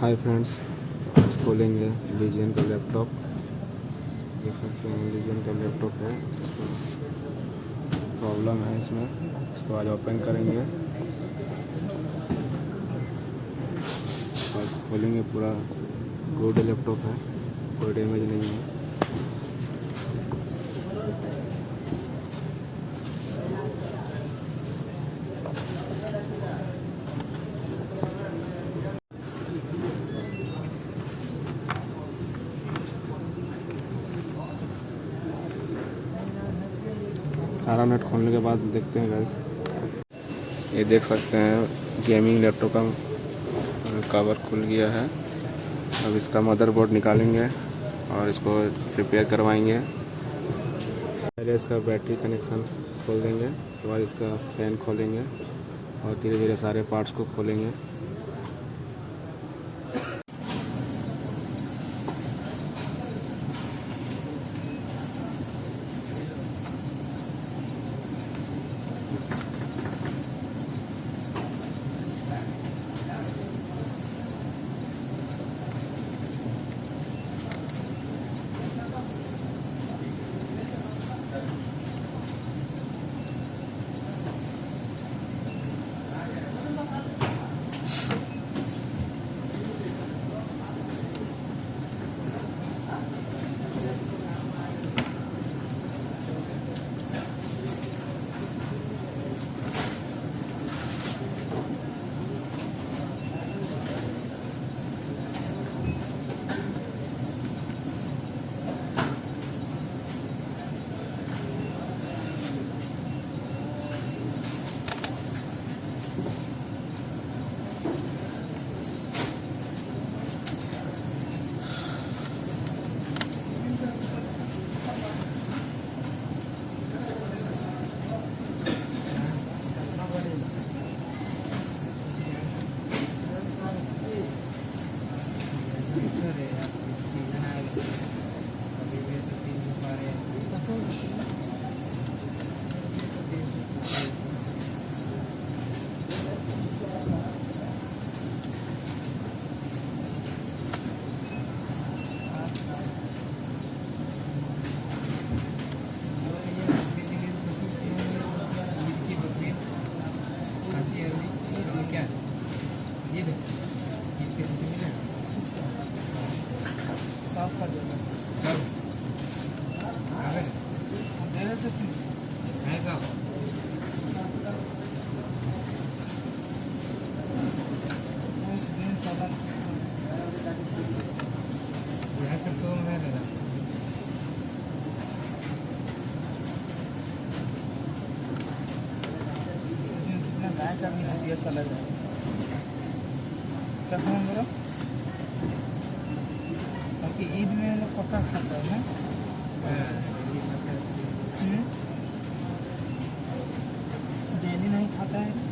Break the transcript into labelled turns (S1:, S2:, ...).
S1: Hi friends, आज खोलेंगे lesion का लैपटॉप। देख सकते हैं लीजियन का लैपटॉप है, प्रॉब्लम है इसमें। इसको आज ओपन करेंगे, आज खोलेंगे। पूरा गुड लैपटॉप है, कोई डैमेज नहीं है। सारा नेट खोलने के बाद देखते हैं गाइस। ये देख सकते हैं गेमिंग लैपटॉप का कवर खुल गया है। अब इसका मदरबोर्ड निकालेंगे और इसको रिपेयर करवाएंगे। पहले इसका बैटरी कनेक्शन खोल देंगे, उसके बाद इसका फ़ैन खोलेंगे और धीरे धीरे सारे पार्ट्स को खोलेंगे।
S2: साफ कर देगा उस दिन साला यहाँ से तो मैं लेना कितना गाय का भी हदिया साला है क्या समझ रहा कि ईद में हम लोग पक्का खाता है ना। डेली नहीं खाता है।